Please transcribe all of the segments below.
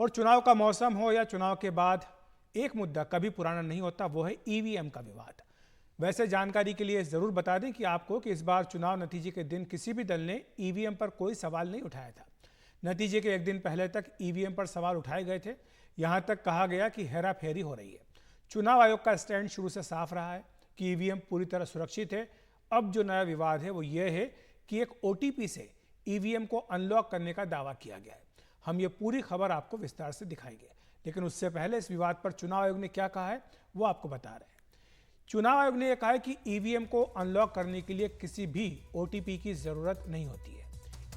और चुनाव का मौसम हो या चुनाव के बाद, एक मुद्दा कभी पुराना नहीं होता, वो है ईवीएम का विवाद। वैसे जानकारी के लिए जरूर बता दें कि आपको कि इस बार चुनाव नतीजे के दिन किसी भी दल ने ईवीएम पर कोई सवाल नहीं उठाया था। नतीजे के एक दिन पहले तक ईवीएम पर सवाल उठाए गए थे। यहां तक कहा गया कि हेरा फेरी हो रही है। चुनाव आयोग का स्टैंड शुरू से साफ रहा है कि ईवीएम पूरी तरह सुरक्षित है। अब जो नया विवाद है वो ये है कि एक ओटीपी से ईवीएम को अनलॉक करने का दावा किया गया है। हम ये पूरी खबर आपको विस्तार से दिखाएंगे, लेकिन उससे पहले इस विवाद पर चुनाव आयोग ने क्या कहा है वो आपको बता रहे हैं। चुनाव आयोग ने यह कहा है कि ईवीएम को अनलॉक करने के लिए किसी भी ओटीपी की जरूरत नहीं होती है।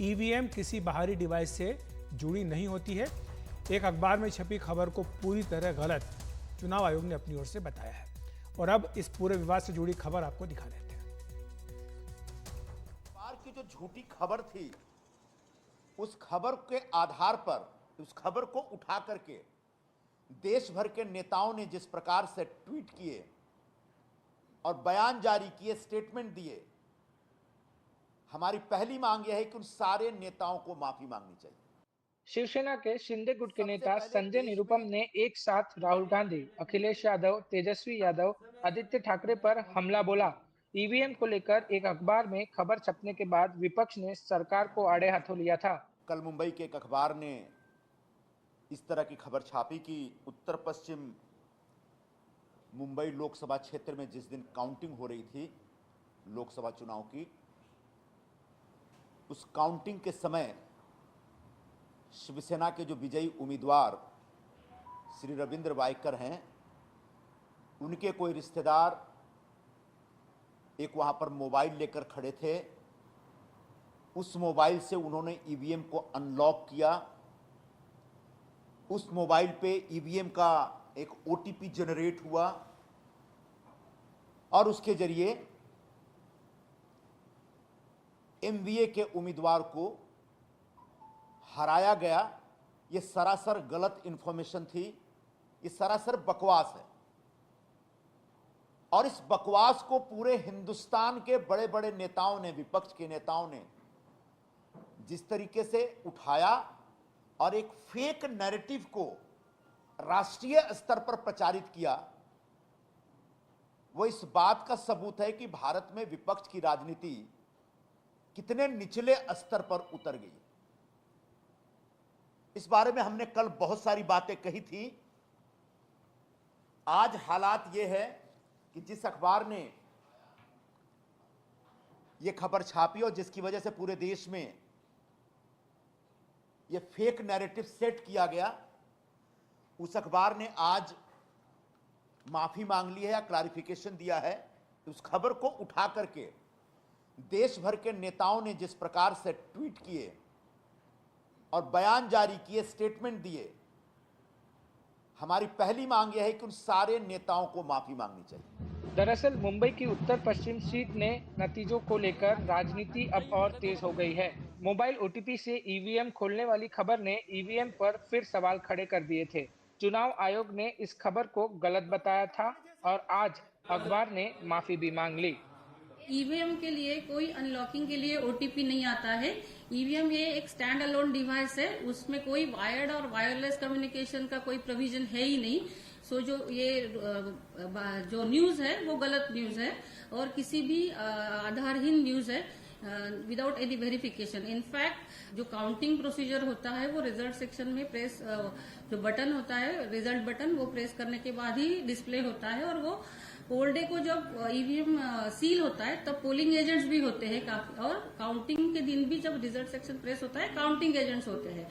ईवीएम किसी बाहरी डिवाइस से जुड़ी नहीं होती है। एक अखबार में छपी खबर को पूरी तरह गलत चुनाव आयोग ने अपनी ओर से बताया है। और अब इस पूरे विवाद से जुड़ी खबर आपको दिखा देते हैं। अखबार की जो झूठी खबर थी, उस खबर के आधार पर उस खबर को उठा करके देश भर के नेताओं ने जिस प्रकार से ट्वीट किए और बयान जारी किए, स्टेटमेंट दिए, हमारी पहली मांग यह है कि उन सारे नेताओं को माफी मांगनी चाहिए। शिवसेना के शिंदे गुट के नेता संजय निरुपम ने एक साथ राहुल गांधी, अखिलेश यादव, तेजस्वी यादव, आदित्य ठाकरे पर हमला बोला। ईवीएम को लेकर एक अखबार में खबर छपने के बाद विपक्ष ने सरकार को आड़े हाथों लिया था। कल मुंबई के एक अखबार ने इस तरह की खबर छापी कि उत्तर पश्चिम मुंबई लोकसभा क्षेत्र में जिस दिन काउंटिंग हो रही थी लोकसभा चुनाव की, उस काउंटिंग के समय शिवसेना के जो विजयी उम्मीदवार श्री रविंद्र वायकर हैं, उनके कोई रिश्तेदार एक वहां पर मोबाइल लेकर खड़े थे। उस मोबाइल से उन्होंने ईवीएम को अनलॉक किया। उस मोबाइल पे ईवीएम का एक ओटीपी जनरेट हुआ और उसके जरिए एमवीए के उम्मीदवार को हराया गया। ये सरासर गलत इंफॉर्मेशन थी, ये सरासर बकवास है। और इस बकवास को पूरे हिंदुस्तान के बड़े बड़े नेताओं ने, विपक्ष के नेताओं ने जिस तरीके से उठाया और एक फेक नैरेटिव को राष्ट्रीय स्तर पर प्रचारित किया, वो इस बात का सबूत है कि भारत में विपक्ष की राजनीति कितने निचले स्तर पर उतर गई। इस बारे में हमने कल बहुत सारी बातें कही थी। आज हालात ये है कि जिस अखबार ने ये खबर छापी और जिसकी वजह से पूरे देश में ये फेक नैरेटिव सेट किया गया, उस अखबार ने आज माफी मांग ली है या क्लैरिफिकेशन दिया है। उस खबर को उठा करके देश भर के नेताओं ने जिस प्रकार से ट्वीट किए और बयान जारी किए, स्टेटमेंट दिए, हमारी पहली मांग यह है कि उन सारे नेताओं को माफी मांगनी चाहिए। दरअसल मुंबई की उत्तर पश्चिम सीट ने नतीजों को लेकर राजनीति अब और तेज हो गई है। मोबाइल ओटीपी से ईवीएम खोलने वाली खबर ने ईवीएम पर फिर सवाल खड़े कर दिए थे। चुनाव आयोग ने इस खबर को गलत बताया था और आज अखबार ने माफी भी मांग ली। ईवीएम के लिए कोई अनलॉकिंग के लिए ओटीपी नहीं आता है। ईवीएम ये एक स्टैंड अलोन डिवाइस है, उसमें कोई वायर्ड और वायरलेस कम्युनिकेशन का कोई प्रोविजन है ही नहीं। सो जो न्यूज है वो गलत न्यूज है और किसी भी आधारहीन न्यूज है, विदाउट एनी वेरिफिकेशन। इनफैक्ट जो काउंटिंग प्रोसीजर होता है वो रिजल्ट सेक्शन में प्रेस, जो बटन होता है रिजल्ट बटन, वो प्रेस करने के बाद ही डिस्प्ले होता है। और वो पोल डे को जब ईवीएम सील होता है तब पोलिंग एजेंट्स भी होते हैं काफी, और काउंटिंग के दिन भी जब रिजल्ट सेक्शन प्रेस होता है काउंटिंग एजेंट्स होते हैं।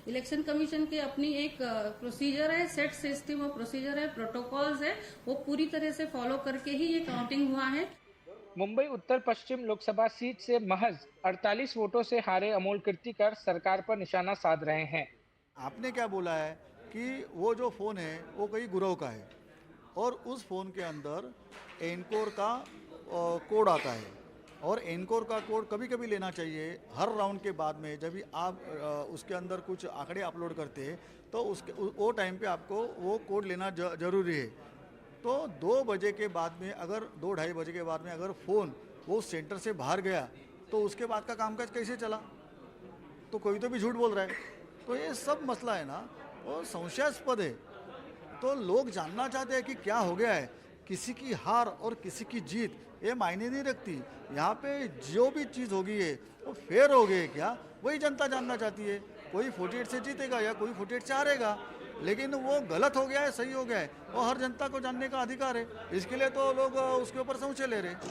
इलेक्शन कमीशन के अपनी एक प्रोसीजर है, सेट सिस्टम ऑफ प्रोसीजर है, प्रोटोकॉल्स है, वो पूरी तरह से फॉलो करके ही ये काउंटिंग हुआ है। मुंबई उत्तर पश्चिम लोकसभा सीट से महज 48 वोटों से हारे अमोल कीर्तिकर सरकार पर निशाना साध रहे हैं। आपने क्या बोला है कि वो जो फ़ोन है वो कई गुरव का है और उस फ़ोन के अंदर एनकोर का कोड आता है और एनकोर का कोड कभी कभी लेना चाहिए हर राउंड के बाद में। जब भी आप उसके अंदर कुछ आंकड़े अपलोड करते हैं तो उसके वो टाइम पे आपको वो कोड लेना ज़रूरी है। तो 2 बजे के बाद में अगर 2-2:30 बजे के बाद में अगर फ़ोन वो सेंटर से बाहर गया तो उसके बाद का कामकाज कैसे चला? तो कोई तो भी झूठ बोल रहा है। तो ये सब मसला है ना वो संशयास्पद है। तो लोग जानना चाहते हैं कि क्या हो गया है। किसी की हार और किसी की जीत ये मायने नहीं रखती। यहाँ पे जो भी चीज़ होगी है वो फेयर हो गई है क्या, वही जनता जानना चाहती है। कोई 48 से जीतेगा या कोई 48 से हारेगा, लेकिन वो गलत हो गया है सही हो गया है वो हर जनता को जानने का अधिकार है। इसके लिए तो लोग उसके ऊपर संशय ले रहे हैं।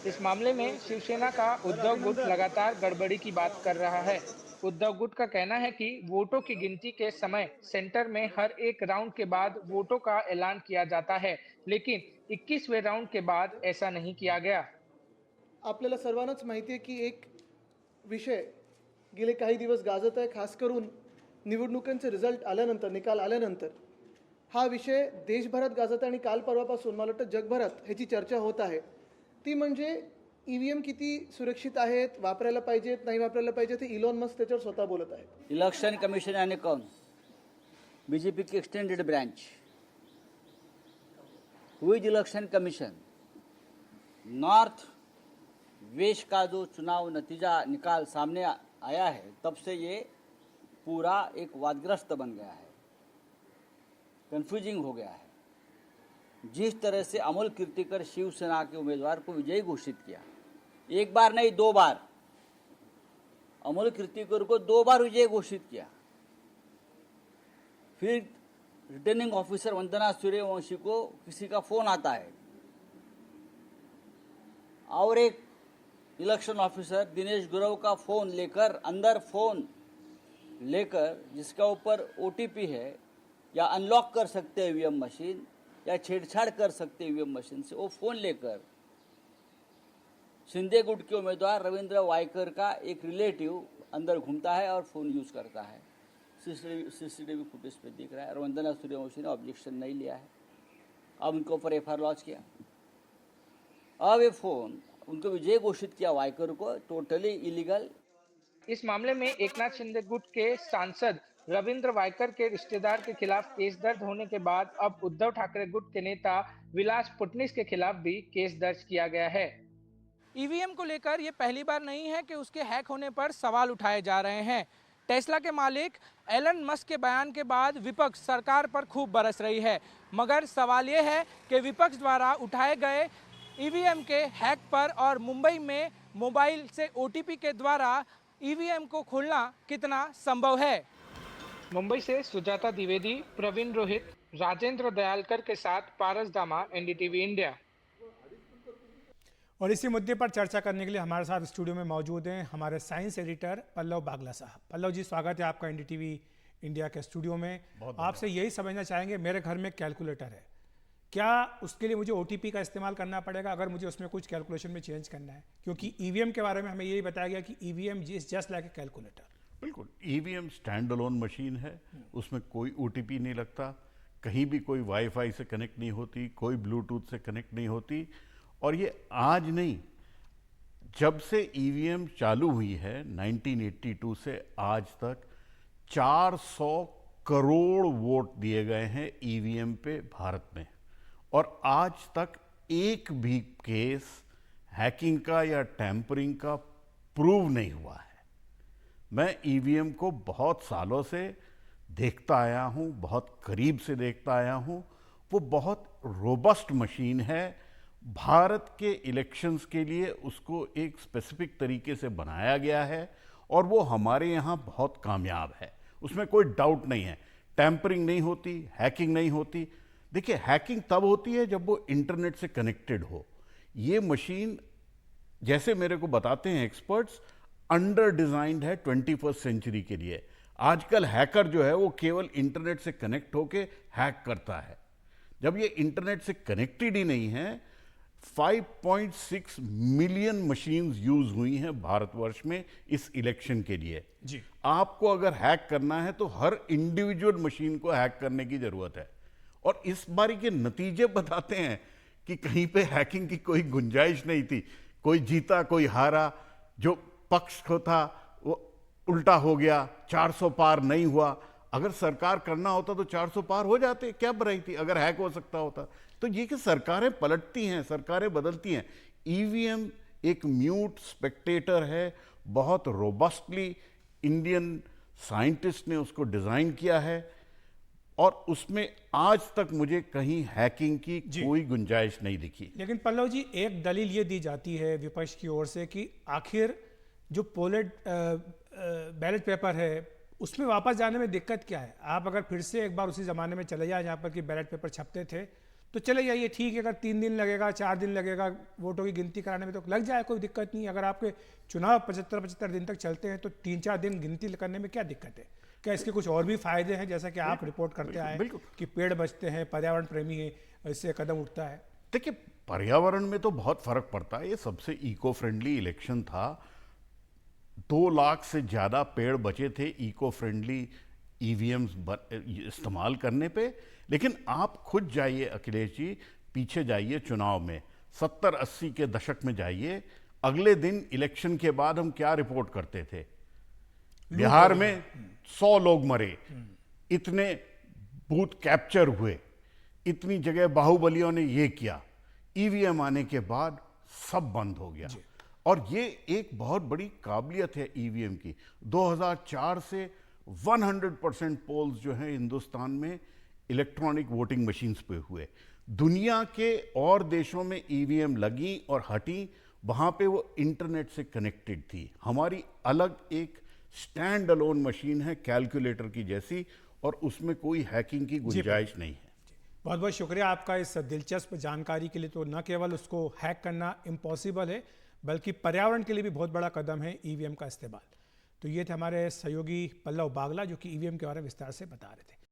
इस मामले में शिवसेना का उद्धव गुट लगातार गड़बड़ी की बात कर रहा है। उद्धव गुट का कहना है कि वोटों की गिनती के समय सेंटर में हर एक राउंड के बाद वोटों का ऐलान किया जाता है, लेकिन 21वें राउंड के बाद ऐसा नहीं किया गया। आपल्याला सर्वांनाच माहिती आहे की एक विषय गेले काही दिवस गाजत आहे, खास करून निवडणुकांचे रिझल्ट आल्यानंतर, निकाल आल्यानंतर हा विषय देशभरात गाजत आहे आणि काल परवापासून मला वाटतं जगभरात ह्याची चर्चा होत आहे। ती म्हणजे ईव्हीएम किती सुरक्षित आहेत, वापरायला पाहिजेत नाही वापरायला पाहिजेत, हे इलॉन मस्क त्याच्यावर स्वतः बोलत आहेत। इलेक्शन कमीशन यानी कौन? बीजेपी की एक्सटेंडेड ब्रांच। हुई इलेक्शन कमीशन नॉर्थ वेस्ट का जो चुनाव नतीजा निकाल सामने आया है तब से ये पूरा एक वादग्रस्त बन गया है, कंफ्यूजिंग हो गया है। जिस तरह से अमोल कीर्तिकर शिवसेना के उम्मीदवार को विजयी घोषित किया, एक बार नहीं 2 बार, अमोल कीर्तिकर को 2 बार विजयी घोषित किया। फिर रिटर्निंग ऑफिसर वंदना सूर्यवंशी को किसी का फोन आता है और एक इलेक्शन ऑफिसर दिनेश गुरव का फोन लेकर, अंदर फोन लेकर जिसका ऊपर ओटीपी है या अनलॉक कर सकते हैं ईवीएम मशीन या छेड़छाड़ कर सकते हैं ईवीएम मशीन से, वो फोन लेकर शिंदे गुट के उम्मीदवार रविंद्र वायकर का एक रिलेटिव अंदर घूमता है और फोन यूज करता है। सीसीटीवी फुटेज पे दिख रहा है। और वंदना सूर्यवंशी ने ऑब्जेक्शन नहीं लिया है। अब उनके ऊपर एफआईआर लॉन्च किया। अब ये फोन उनको विजय घोषित किया वायकर को, टोटली इलीगल। इस मामले में एकनाथ शिंदे गुट के सांसद रविंद्र वायकर के रिश्तेदार के खिलाफ केस दर्ज होने के बाद अब उद्धव ठाकरे गुट के नेता विलास पुटनिस के खिलाफ भी केस दर्ज किया गया है। ईवीएम को लेकर ये पहली बार नहीं है कि उसके हैक होने पर सवाल उठाए जा रहे हैं। टेस्ला के मालिक एलन मस्क के बयान के बाद विपक्ष सरकार पर खूब बरस रही है, मगर सवाल ये है कि विपक्ष द्वारा उठाए गए ईवीएम के हैक पर और मुंबई में मोबाइल से ओटीपी के द्वारा ईवीएम को खोलना कितना संभव है। मुंबई से सुजाता द्विवेदी, प्रवीण रोहित, राजेंद्र दयालकर के साथ पारस दामा, एनडीटीवी इंडिया। और इसी मुद्दे पर चर्चा करने के लिए हमारे साथ स्टूडियो में मौजूद हैं हमारे साइंस एडिटर पल्लव बागला साहब। पल्लव जी, स्वागत है आपका एनडीटीवी इंडिया के स्टूडियो में। आपसे यही समझना चाहेंगे, मेरे घर में कैलकुलेटर है, क्या उसके लिए मुझे ओटीपी का इस्तेमाल करना पड़ेगा अगर मुझे उसमें कुछ कैलकुलेशन में चेंज करना है? क्योंकि ईवीएम के बारे में हमें यही बताया गया कि EVM is just like a calculator. बिल्कुल, ईवीएम स्टैंड अलोन मशीन है, उसमें कोई ओटीपी नहीं लगता, कहीं भी कोई वाईफाई से कनेक्ट नहीं होती, कोई ब्लूटूथ से कनेक्ट नहीं होती। और ये आज नहीं, जब से ईवीएम चालू हुई है 1982 से आज तक 400 करोड़ वोट दिए गए हैं ईवीएम पे भारत में, और आज तक एक भी केस हैकिंग का या टैंपरिंग का प्रूव नहीं हुआ है। मैं ईवीएम को बहुत सालों से देखता आया हूं, बहुत करीब से देखता आया हूं। वो बहुत रोबस्ट मशीन है। भारत के इलेक्शंस के लिए उसको एक स्पेसिफिक तरीके से बनाया गया है और वो हमारे यहाँ बहुत कामयाब है, उसमें कोई डाउट नहीं है। टैंपरिंग नहीं होती, हैकिंग नहीं होती। देखिए, हैकिंग तब होती है जब वो इंटरनेट से कनेक्टेड हो। ये मशीन, जैसे मेरे को बताते हैं एक्सपर्ट्स, अंडर डिजाइंड है 21st सेंचुरी के लिए। आजकल हैकर जो है वो केवल इंटरनेट से कनेक्ट होके हैक करता है। जब ये इंटरनेट से कनेक्टेड ही नहीं है, 5.6 मिलियन मशीन्स यूज हुई हैं भारतवर्ष में इस इलेक्शन के लिए जी। आपको अगर हैक करना है तो हर इंडिविजुअल मशीन को हैक करने की जरूरत है। और इस बारी के नतीजे बताते हैं कि कहीं पे हैकिंग की कोई गुंजाइश नहीं थी। कोई जीता, कोई हारा। जो पक्ष को था वो उल्टा हो गया, 400 पार नहीं हुआ। अगर सरकार करना होता तो 400 पार हो जाते, क्या बुराई थी अगर हैक हो सकता होता। तो ये कि सरकारें पलटती हैं, सरकारें बदलती हैं। ईवीएम एक म्यूट स्पेक्टेटर है, बहुत रोबस्टली इंडियन साइंटिस्ट ने उसको डिज़ाइन किया है और उसमें आज तक मुझे कहीं हैकिंग की कोई गुंजाइश नहीं दिखी। लेकिन पल्लव जी, एक दलील ये दी जाती है विपक्ष की ओर से कि आखिर जो पोलेड बैलेट पेपर है उसमें वापस जाने में दिक्कत क्या है? आप अगर फिर से एक बार उसी ज़माने में चले जाए जहाँ पर कि बैलेट पेपर छपते थे तो चले जाइए, ठीक है। अगर 3 दिन लगेगा, 4 दिन लगेगा वोटों की गिनती कराने में तो लग जाए, कोई दिक्कत नहीं। अगर आपके चुनाव 75 दिन तक चलते हैं तो 3-4 दिन गिनती करने में क्या दिक्कत है? क्या इसके कुछ और भी फायदे हैं, जैसा कि आप रिपोर्ट करते आए कि पेड़ बचते हैं, पर्यावरण प्रेमी है, इससे कदम उठता है? देखिए, पर्यावरण में तो बहुत फर्क पड़ता है। ये सबसे इको फ्रेंडली इलेक्शन था। 2 लाख से ज़्यादा पेड़ बचे थे इको फ्रेंडली ईवीएम्स इस्तेमाल करने पे। लेकिन आप खुद जाइए अखिलेश जी, पीछे जाइए चुनाव में, 70-80 के दशक में जाइए। अगले दिन इलेक्शन के बाद हम क्या रिपोर्ट करते थे? बिहार में 100 लोग मरे, इतने बूथ कैप्चर हुए, इतनी जगह बाहुबलियों ने ये किया। ईवीएम आने के बाद सब बंद हो गया। और ये एक बहुत बड़ी काबिलियत है ईवीएम की। 2004 से 100% पोल्स जो हैं हिंदुस्तान में इलेक्ट्रॉनिक वोटिंग मशीन्स पे हुए। दुनिया के और देशों में ईवीएम लगी और हटी, वहाँ पे वो इंटरनेट से कनेक्टेड थी। हमारी अलग एक स्टैंड अलोन मशीन है कैलकुलेटर की जैसी, और उसमें कोई हैकिंग की गुंजाइश नहीं है। बहुत बहुत शुक्रिया आपका इस दिलचस्प जानकारी के लिए। तो न केवल उसको हैक करना इम्पॉसिबल है, बल्कि पर्यावरण के लिए भी बहुत बड़ा कदम है ईवीएम का इस्तेमाल। तो ये थे हमारे सहयोगी पल्लव बागला, जो कि ईवीएम के बारे में विस्तार से बता रहे थे।